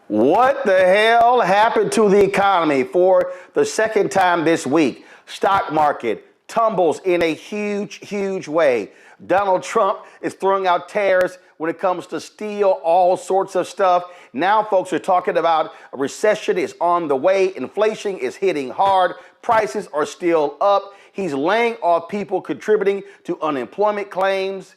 What the hell happened to the economy for the second time this week? Stock market tumbles in a huge way. Donald Trump is throwing out tariffs when it comes to steel, all sorts of stuff. Now folks are talking about a recession is on the way. Inflation is hitting hard. Prices are still up. He's laying off people contributing to unemployment claims.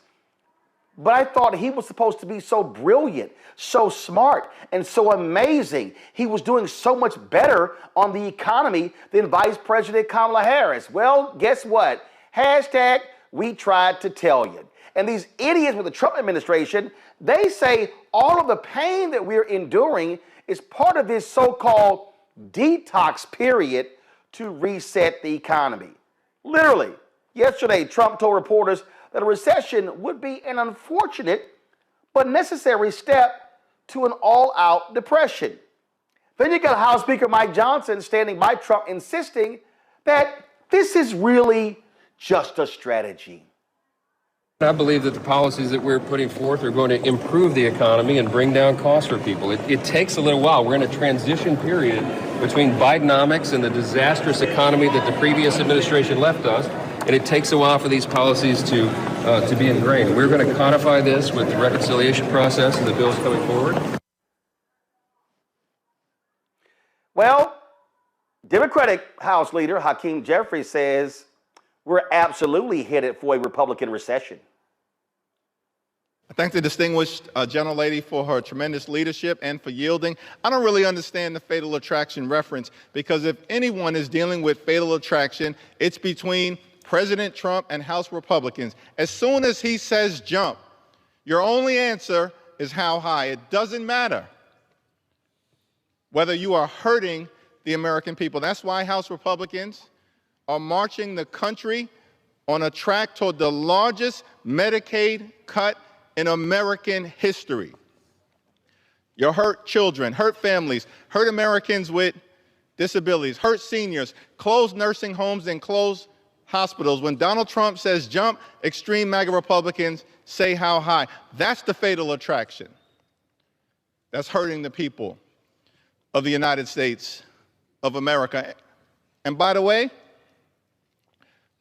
But I thought he was supposed to be so brilliant, so smart, and so amazing. He was doing so much better on the economy than Vice President Kamala Harris. Well, guess what? Hashtag we tried to tell you. And these idiots with the Trump administration, they say all of the pain that we're enduring is part of this so-called detox period to reset the economy. Literally, yesterday, Trump told reporters that a recession would be an unfortunate but necessary step to an all-out depression. Then you got House Speaker Mike Johnson standing by Trump insisting that this is really just a strategy. I believe that the policies that we're putting forth are going to improve the economy and bring down costs for people. It takes a little while. We're in a transition period between Bidenomics and the disastrous economy that the previous administration left us. And it takes a while for these policies to be ingrained. We're going to codify this with the reconciliation process and the bills coming forward. Well, Democratic House Leader Hakeem Jeffries says we're absolutely headed for a Republican recession. I thank the distinguished gentlelady for her tremendous leadership and for yielding. I don't really understand the fatal attraction reference, because if anyone is dealing with fatal attraction, it's between President Trump and House Republicans. As soon as he says jump, your only answer is how high. It doesn't matter whether you are hurting the American people. That's why House Republicans are marching the country on a track toward the largest Medicaid cut in American history. You hurt children, hurt families, hurt Americans with disabilities, hurt seniors, close nursing homes and close hospitals. When Donald Trump says jump, extreme MAGA Republicans say how high. That's the fatal attraction. That's hurting the people of the United States of America. And by the way,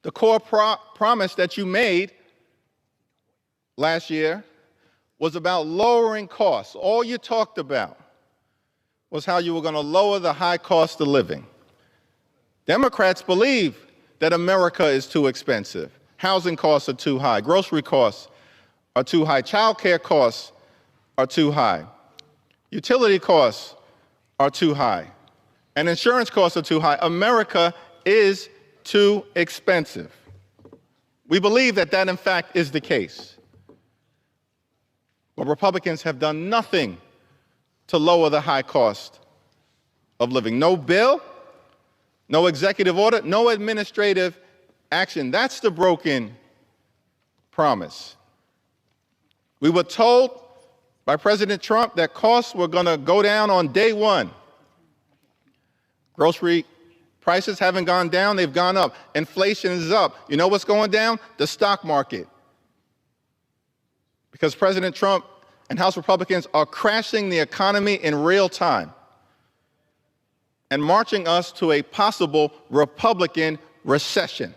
the core promise that you made last year was about lowering costs. All you talked about was how you were going to lower the high cost of living. Democrats believe that America is too expensive. Housing costs are too high. Grocery costs are too high. Child care costs are too high. Utility costs are too high. And insurance costs are too high. America is too expensive. We believe that that, in fact, is the case. But Republicans have done nothing to lower the high cost of living. No bill, no executive order, no administrative action. That's the broken promise. We were told by President Trump that costs were going to go down on day one. Grocery prices haven't gone down, they've gone up. Inflation is up. You know what's going down? The stock market. Because President Trump and House Republicans are crashing the economy in real time and marching us to a possible Republican recession.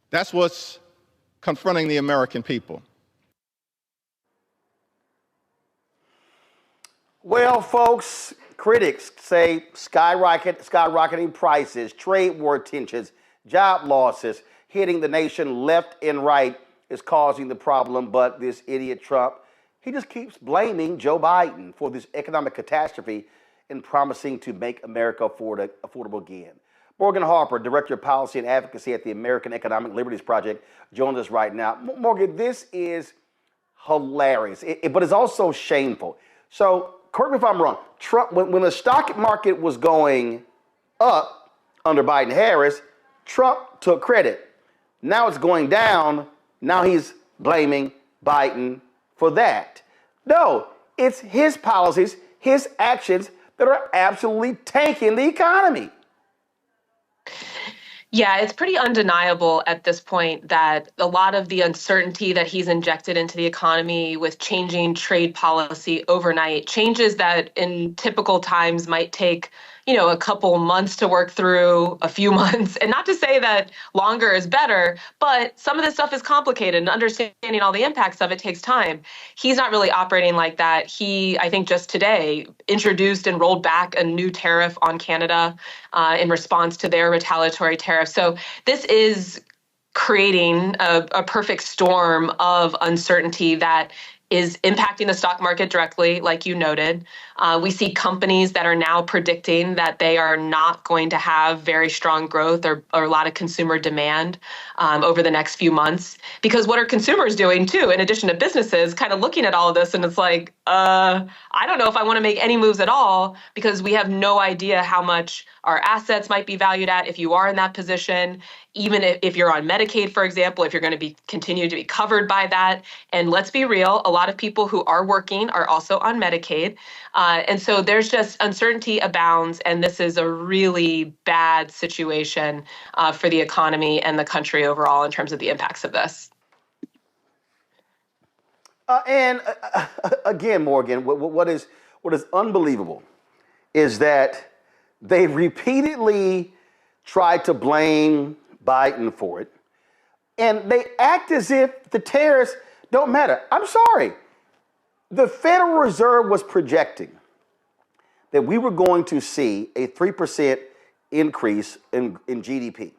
That's what's confronting the American people. Well, folks, critics say skyrocketing prices, trade war tensions, job losses hitting the nation left and right is causing the problem. But this idiot Trump, he just keeps blaming Joe Biden for this economic catastrophe and promising to make America affordable again. Morgan Harper, Director of Policy and Advocacy at the American Economic Liberties Project, joins us right now. Morgan, this is hilarious, but it's also shameful. So, correct me if I'm wrong, Trump, when the stock market was going up under Biden-Harris, Trump took credit. Now it's going down. Now he's blaming Biden for that. No, it's his policies, his actions that are absolutely tanking the economy. Yeah, it's pretty undeniable at this point that a lot of the uncertainty that he's injected into the economy with changing trade policy overnight, changes that in typical times might take, a couple months to work through, a few months. And not to say that longer is better, but some of this stuff is complicated and understanding all the impacts of it takes time. He's not really operating like that. He, I think just today, introduced and rolled back a new tariff on Canada in response to their retaliatory tariff. So this is creating a perfect storm of uncertainty that is impacting the stock market directly, like you noted. We see companies that are now predicting that they are not going to have very strong growth or a lot of consumer demand over the next few months. Because what are consumers doing too, in addition to businesses, kind of looking at all of this, and it's like, I don't know if I want to make any moves at all, because we have no idea how much our assets might be valued at if you are in that position. Even if you're on Medicaid, for example, if you're going to continue to be covered by that. And let's be real, a lot of people who are working are also on Medicaid. And so there's just uncertainty abounds, and this is a really bad situation for the economy and the country overall in terms of the impacts of this. And again, Morgan, what is unbelievable is that they repeatedly tried to blame Biden for it, and they act as if the tariffs don't matter. I'm sorry. The Federal Reserve was projecting that we were going to see a 3% increase in GDP.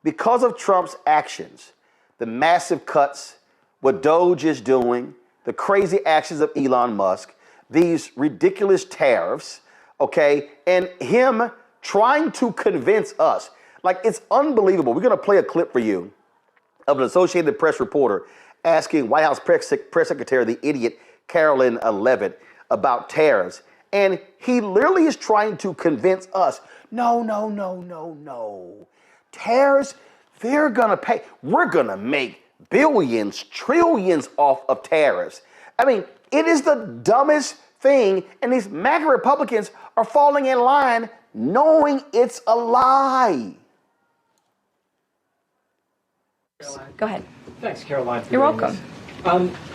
Because of Trump's actions, the massive cuts, what Doge is doing, the crazy actions of Elon Musk, these ridiculous tariffs, okay, and him trying to convince us. Like, it's unbelievable. We're going to play a clip for you of an Associated Press reporter asking White House Press Secretary, the idiot Carolyn Leavitt, about tariffs. And he literally is trying to convince us, no. Tariffs, they're going to pay. We're going to make billions, trillions off of tariffs. I mean, it is the dumbest thing. And these MAGA Republicans are falling in line knowing it's a lie. Go ahead. Thanks, Caroline. You're welcome.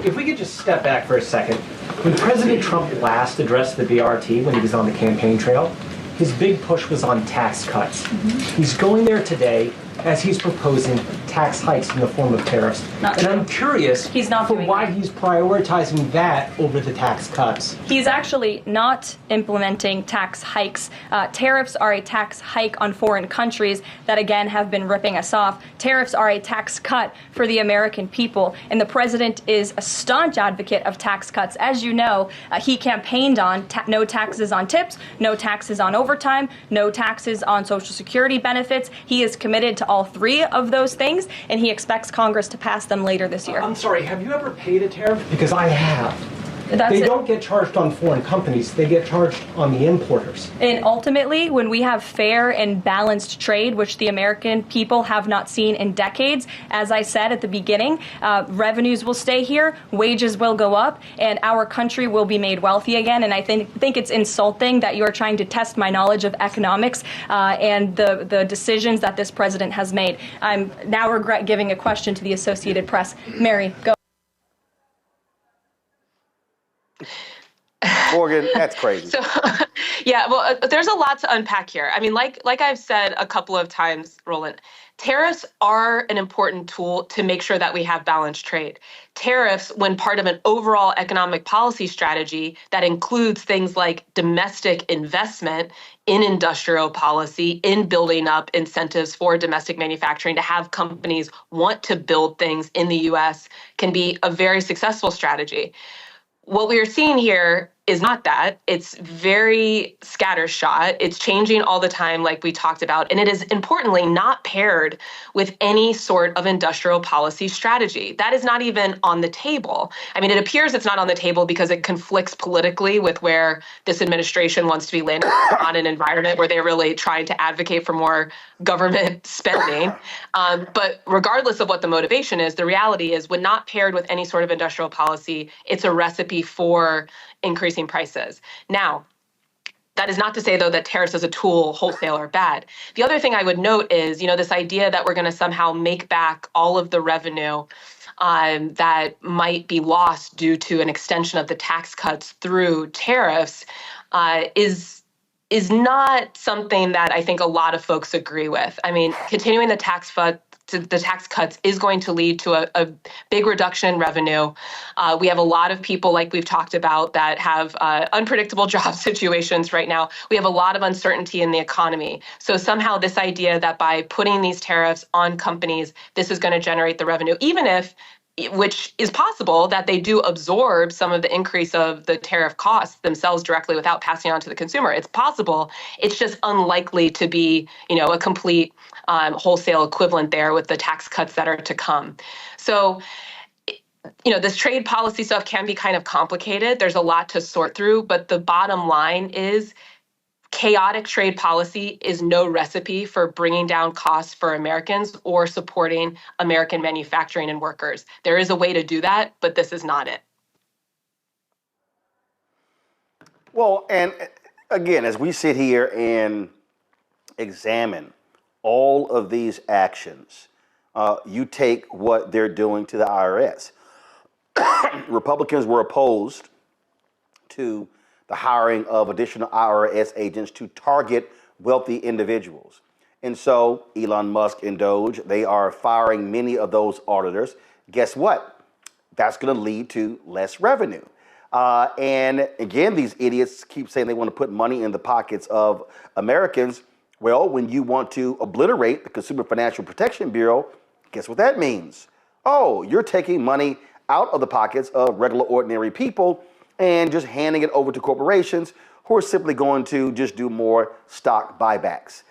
If we could just step back for a second. When President Trump last addressed the BRT when he was on the campaign trail, his big push was on tax cuts. He's going there today as he's proposing tax hikes in the form of tariffs. And I'm curious why he's prioritizing that over the tax cuts. He's actually not implementing tax hikes. Tariffs are a tax hike on foreign countries that, again, have been ripping us off. Tariffs are a tax cut for the American people. And the president is a staunch advocate of tax cuts. As you know, he campaigned on no taxes on tips, no taxes on overtime, no taxes on Social Security benefits. He is committed to all three of those things, and he expects Congress to pass them later this year. I'm sorry, have you ever paid a tariff? Because I have. They don't get charged on foreign companies, they get charged on the importers. And ultimately, when we have fair and balanced trade, which the American people have not seen in decades, as I said at the beginning, revenues will stay here, wages will go up, and our country will be made wealthy again. And I think it's insulting that you're trying to test my knowledge of economics and the decisions that this president has made. I'm now regret giving a question to the Associated Press. Mary, go. Morgan, that's crazy. So, yeah, well, there's a lot to unpack here. I mean, like I've said a couple of times, Roland, tariffs are an important tool to make sure that we have balanced trade. Tariffs, when part of an overall economic policy strategy that includes things like domestic investment in industrial policy, in building up incentives for domestic manufacturing to have companies want to build things in the U.S., can be a very successful strategy. What we are seeing here is not that. It's very scattershot. It's changing all the time, like we talked about. And it is importantly not paired with any sort of industrial policy strategy. That is not even on the table. I mean, it appears it's not on the table because it conflicts politically with where this administration wants to be landing on an environment where they're really trying to advocate for more government spending. But regardless of what the motivation is, the reality is when not paired with any sort of industrial policy, it's a recipe for increasing prices. Now, That is not to say, though, that tariffs as a tool wholesale are bad. The other thing I would note is, this idea that we're going to somehow make back all of the revenue that might be lost due to an extension of the tax cuts through tariffs is not something that I think a lot of folks agree with. I mean, continuing the tax cuts is going to lead to a big reduction in revenue. We have a lot of people, like we've talked about, that have unpredictable job situations right now. We have a lot of uncertainty in the economy. So somehow this idea that by putting these tariffs on companies, this is going to generate the revenue, even if, which is possible, that they do absorb some of the increase of the tariff costs themselves directly without passing on to the consumer. It's possible. It's just unlikely to be, a complete wholesale equivalent there with the tax cuts that are to come. So, this trade policy stuff can be kind of complicated. There's a lot to sort through, but the bottom line is chaotic trade policy is no recipe for bringing down costs for Americans or supporting American manufacturing and workers. There is a way to do that, but this is not it. Well, and again, as we sit here and examine all of these actions, you take what they're doing to the IRS. Republicans were opposed to the hiring of additional IRS agents to target wealthy individuals. And so Elon Musk and Doge, they are firing many of those auditors. Guess what? That's going to lead to less revenue. And again, these idiots keep saying they want to put money in the pockets of Americans. Well, when you want to obliterate the Consumer Financial Protection Bureau, guess what that means? Oh, you're taking money out of the pockets of regular, ordinary people and just handing it over to corporations who are simply going to just do more stock buybacks.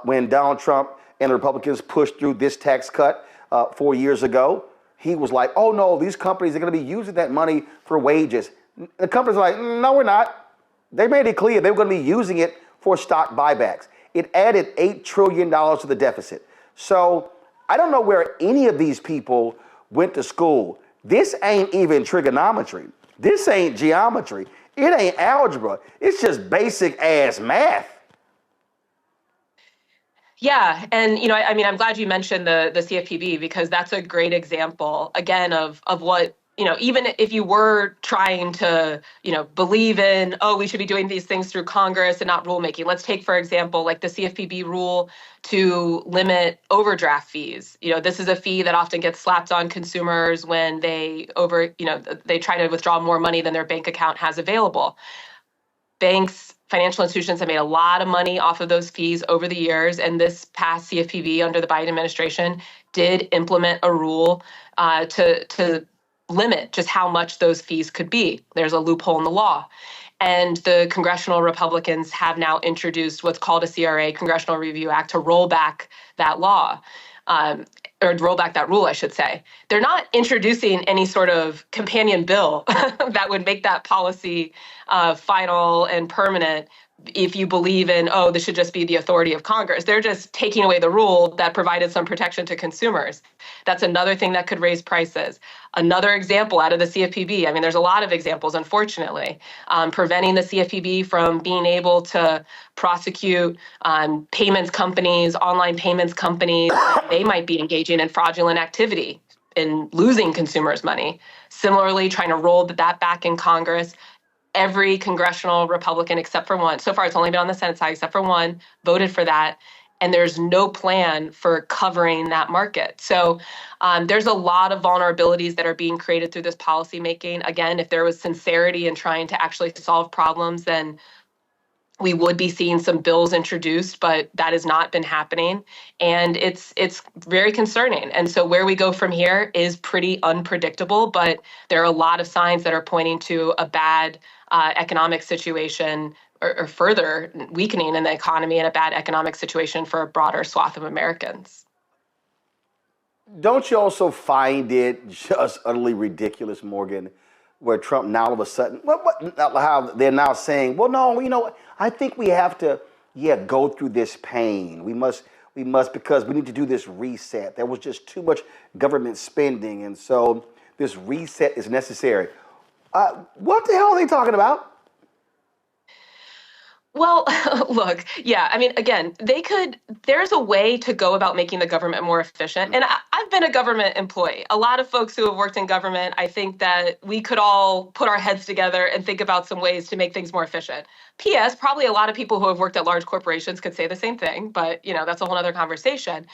When Donald Trump and the Republicans pushed through this tax cut 4 years ago, he was like, oh no, these companies are going to be using that money for wages. The companies are like, no, we're not. They made it clear they were going to be using it for stock buybacks. It added $8 trillion to the deficit. So I don't know where any of these people went to school. This ain't even trigonometry. This ain't geometry. It ain't algebra. It's just basic ass math. Yeah, and I'm glad you mentioned the CFPB, because that's a great example again of what, even if you were trying to, believe in, oh, we should be doing these things through Congress and not rulemaking. Let's take, for example, like the CFPB rule to limit overdraft fees. This is a fee that often gets slapped on consumers when they try to withdraw more money than their bank account has available. Banks, financial institutions have made a lot of money off of those fees over the years, and this past CFPB under the Biden administration did implement a rule to limit just how much those fees could be. There's a loophole in the law. And the congressional Republicans have now introduced what's called a CRA, Congressional Review Act, to roll back that law, or roll back that rule, I should say. They're not introducing any sort of companion bill that would make that policy final and permanent if you believe in, oh, this should just be the authority of Congress. They're just taking away the rule that provided some protection to consumers. That's another thing that could raise prices. Another example out of the CFPB, I mean, there's a lot of examples, unfortunately, preventing the CFPB from being able to prosecute payments companies, online payments companies. They might be engaging in fraudulent activity and losing consumers' money. Similarly, trying to roll that back in Congress. Every congressional Republican, except for one, so far it's only been on the Senate side, except for one, voted for that. And there's no plan for covering that market. So there's a lot of vulnerabilities that are being created through this policymaking. Again, if there was sincerity in trying to actually solve problems, then we would be seeing some bills introduced, but that has not been happening. And it's very concerning. And so where we go from here is pretty unpredictable, but there are a lot of signs that are pointing to a bad economic situation or further weakening in the economy and a bad economic situation for a broader swath of Americans. Don't you also find it just utterly ridiculous, Morgan, where Trump now all of a sudden, how they're now saying, well, no, I think we have to, go through this pain. We must, because we need to do this reset. There was just too much government spending, and so this reset is necessary. What the hell are they talking about? Well, look, yeah, I mean, again, there's a way to go about making the government more efficient. And I've been a government employee. A lot of folks who have worked in government, I think that we could all put our heads together and think about some ways to make things more efficient. P.S., probably a lot of people who have worked at large corporations could say the same thing, but, that's a whole other conversation.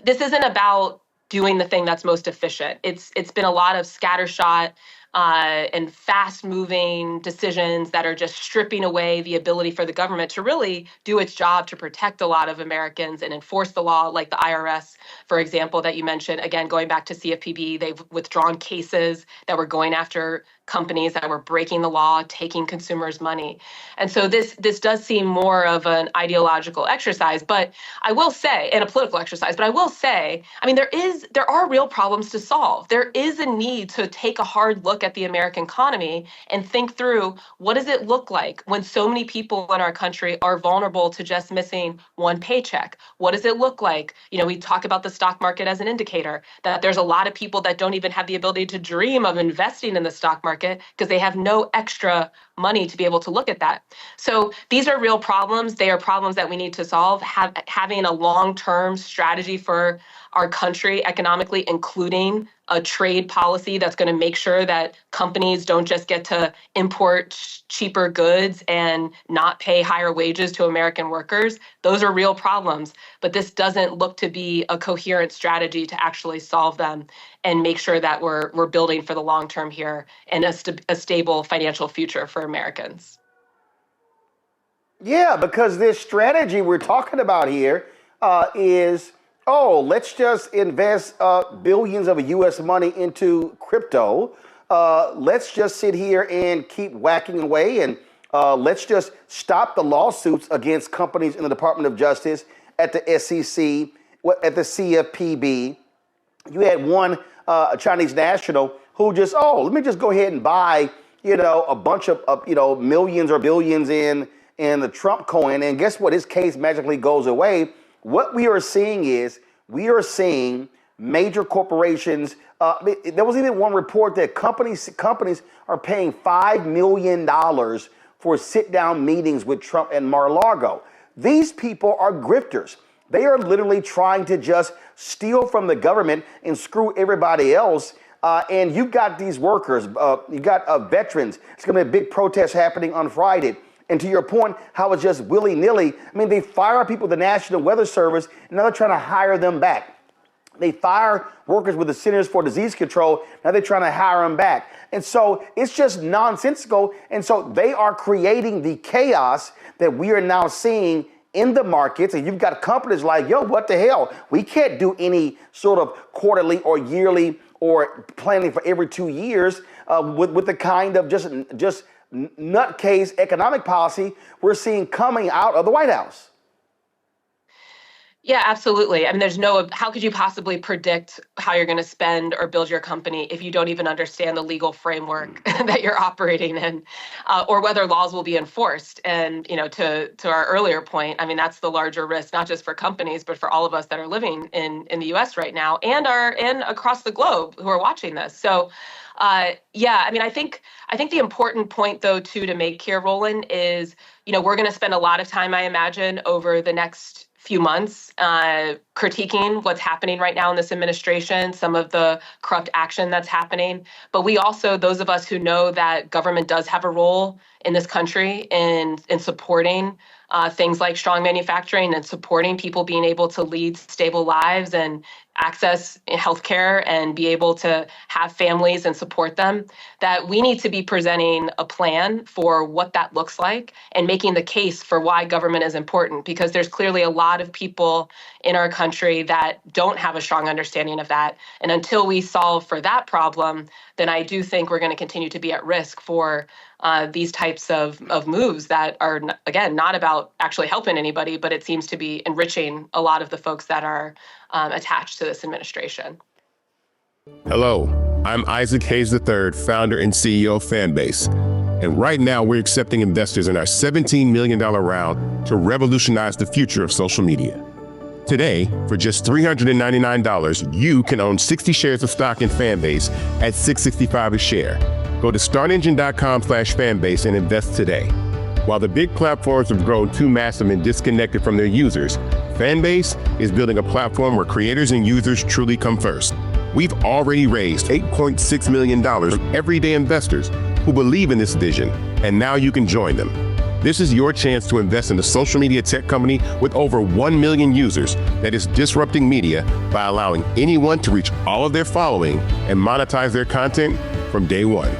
This isn't about doing the thing that's most efficient. It's been a lot of scattershot and fast-moving decisions that are just stripping away the ability for the government to really do its job to protect a lot of Americans and enforce the law, like the IRS, for example, that you mentioned. Again, going back to CFPB, they've withdrawn cases that were going after companies that were breaking the law, taking consumers' money. And so this does seem more of an ideological exercise, but I will say, and a political exercise, but I will say, I mean, there are real problems to solve. There is a need to take a hard look at the American economy and think through, what does it look like when so many people in our country are vulnerable to just missing one paycheck? What does it look like? We talk about the stock market as an indicator, that there's a lot of people that don't even have the ability to dream of investing in the stock market because they have no extra money to be able to look at that. So these are real problems. They are problems that we need to solve. Having a long-term strategy for our country economically, including a trade policy that's going to make sure that companies don't just get to import cheaper goods and not pay higher wages to American workers. Those are real problems, but this doesn't look to be a coherent strategy to actually solve them and make sure that we're building for the long term here and a stable financial future for Americans. Yeah, because this strategy we're talking about here is, let's just invest billions of U.S. money into crypto. Let's just sit here and keep whacking away, and let's just stop the lawsuits against companies in the Department of Justice, at the SEC, at the CFPB. You had one Chinese national who just, let me just go ahead and buy, a bunch of millions or billions in the Trump coin. And guess what? His case magically goes away. What we are seeing major corporations. There was even one report that companies are paying $5 million for sit-down meetings with Trump and Mar-a-Lago. These people are grifters. They are literally trying to just steal from the government and screw everybody else. And you've got these workers, you've got veterans. It's going to be a big protest happening on Friday. And to your point, how it's just willy-nilly. I mean, they fire people at the National Weather Service, and now they're trying to hire them back. They fire workers with the Centers for Disease Control, now they're trying to hire them back. And so it's just nonsensical. And so they are creating the chaos that we are now seeing in the markets. And you've got companies like, what the hell? We can't do any sort of quarterly or yearly or planning for every 2 years with the kind of just nutcase economic policy we're seeing coming out of the White House. Yeah, absolutely. I mean, how could you possibly predict how you're going to spend or build your company if you don't even understand the legal framework that you're operating in, or whether laws will be enforced? And, to our earlier point, I mean, that's the larger risk, not just for companies, but for all of us that are living in the U.S. right now and across the globe who are watching this. So, I mean, I think the important point, though, too, to make here, Roland, is, we're going to spend a lot of time, I imagine, over the next few months critiquing what's happening right now in this administration, some of the corrupt action that's happening. But we also, those of us who know that government does have a role in this country in supporting things like strong manufacturing and supporting people being able to lead stable lives and access healthcare and be able to have families and support them, that we need to be presenting a plan for what that looks like and making the case for why government is important, because there's clearly a lot of people in our country that don't have a strong understanding of that. And until we solve for that problem, then I do think we're going to continue to be at risk for these types of moves that are, again, not about actually helping anybody, but it seems to be enriching a lot of the folks that are attached to this administration. Hello, I'm Isaac Hayes III, founder and CEO of Fanbase. And right now we're accepting investors in our $17 million round to revolutionize the future of social media. Today, for just $399, you can own 60 shares of stock in Fanbase at $665 a share. Go to startengine.com/fanbase and invest today. While the big platforms have grown too massive and disconnected from their users, Fanbase is building a platform where creators and users truly come first. We've already raised $8.6 million from everyday investors who believe in this vision, and now you can join them. This is your chance to invest in a social media tech company with over 1 million users that is disrupting media by allowing anyone to reach all of their following and monetize their content from day one.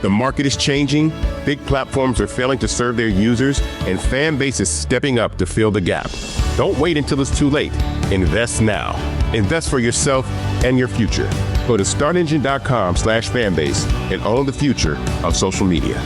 The market is changing, big platforms are failing to serve their users, and Fanbase is stepping up to fill the gap. Don't wait until it's too late. Invest now. Invest for yourself and your future. Go to startengine.com/fanbase and own the future of social media.